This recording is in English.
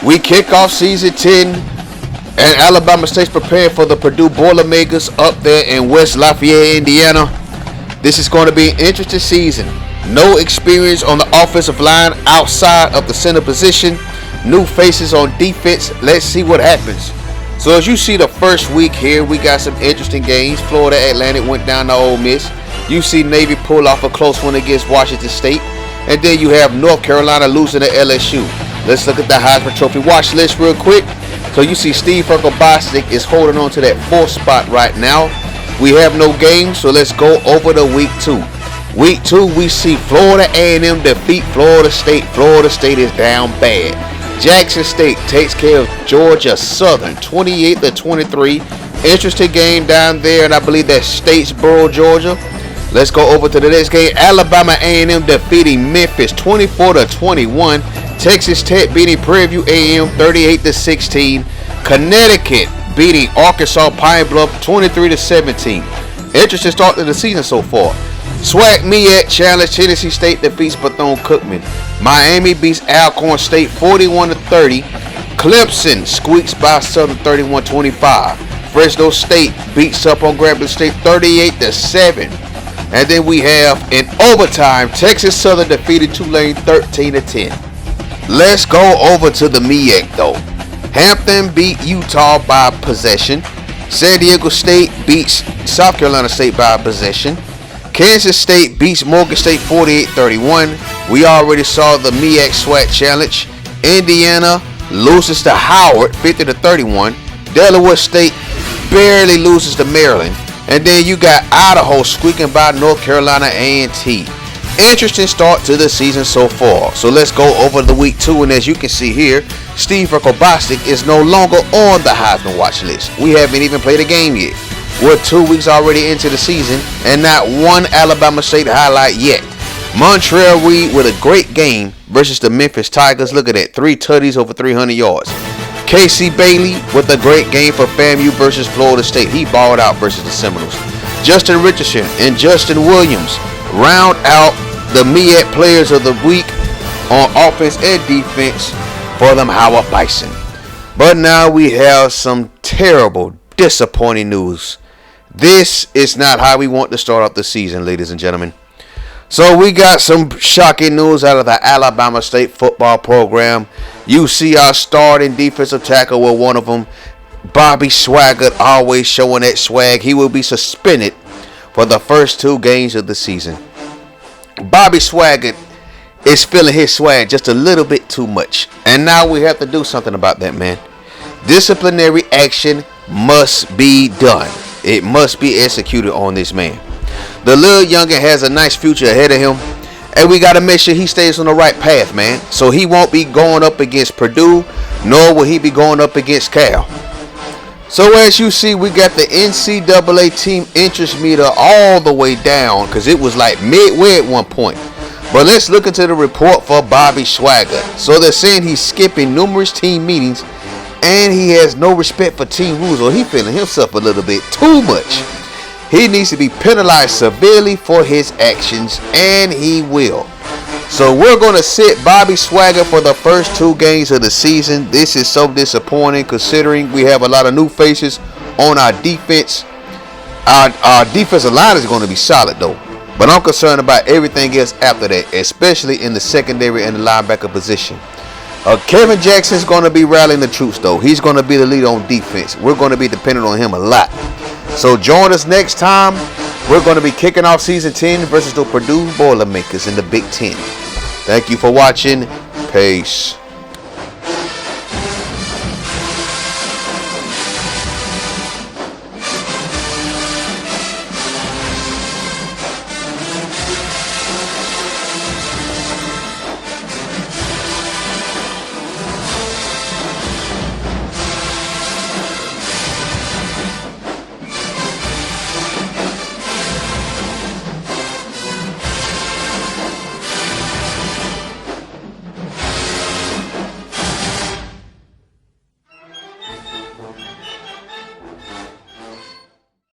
We kick off season 10, and Alabama State's preparing for the Purdue Boilermakers up there in West Lafayette, Indiana. This is going to be an interesting season. No experience on the offensive line outside of the center position. New faces on defense. Let's see what happens. So as you see the first week here, we got some interesting games. Florida Atlantic went down to Ole Miss. You see Navy pull off a close one against Washington State. And then you have North Carolina losing to LSU. Let's look at the Heisman Trophy watch list real quick. So you see Steve Bostic is holding on to that 4th spot right now. We have no games, so let's go over to week 2. Week 2, we see Florida A&M defeat Florida State. Florida State is down bad. Jackson State takes care of Georgia Southern 28-23. Interesting game down there, and I believe that's Statesboro, Georgia. Let's go over to the next game. Alabama A&M defeating Memphis 24-21. Texas Tech beating Prairie View A&M 38-16. Connecticut beating Arkansas Pine Bluff 23-17. Interesting start to the season so far. Swag MEAC Challenge. Tennessee State defeats Bethune-Cookman. Miami beats Alcorn State 41-30. Clemson squeaks by Southern 31-25. Fresno State beats up on Grambling State 38-7. And then we have in overtime, Texas Southern defeated Tulane 13-10. Let's go over to the MEAC though. Hampton beat Utah by possession. San Diego State beats South Carolina State by possession. Kansas State beats Morgan State 48-31. We already saw the MEAC SWAC Challenge. Indiana loses to Howard 50-31. Delaware State barely loses to Maryland. And then you got Idaho squeaking by North Carolina A&T. Interesting start to the season so far. So let's go over the week 2. And as you can see here, Steve Bostic is no longer on the Heisman watch list. We haven't even played a game yet. We're 2 weeks already into the season and not one Alabama State highlight yet. Montreal Reed with a great game versus the Memphis Tigers. Look at that, 3 tutties over 300 yards. Casey Bailey with a great game for FAMU versus Florida State. He balled out versus the Seminoles. Justin Richardson and Justin Williams round out the MEAC players of the week on offense and defense for them Howard Bison. But now we have some terrible, disappointing news. This is not how we want to start off the season, ladies and gentlemen. So we got some shocking news out of the Alabama State football program. You see our starting defensive tackle with one of them, Bobby Swaggert, always showing that swag. He will be suspended for the first 2 games of the season. Bobby Swaggert is feeling his swag just a little bit too much. And now we have to do something about that, man. Disciplinary action must be done. It must be executed on this man. The little youngin has a nice future ahead of him, and we got to make sure he stays on the right path, man. So he won't be going up against Purdue, nor will he be going up against Cal. So as you see, we got the NCAA team interest meter all the way down because it was like midway at one point. But let's look into the report for Bobby Swaggert. So they're saying he's skipping numerous team meetings and he has no respect for team rules, or he feeling himself a little bit too much. He needs to be penalized severely for his actions, and he will. So we're going to sit Bobby Swaggert for the first 2 games of the season. This is so disappointing considering we have a lot of new faces on our defense. Our defensive line is going to be solid though. But I'm concerned about everything else after that, especially in the secondary and the linebacker position. Kevin Jackson's going to be rallying the troops though. He's going to be the leader on defense. We're going to be dependent on him a lot. So join us next time. We're going to be kicking off season 10 versus the Purdue Boilermakers in the Big Ten. Thank you for watching. Peace.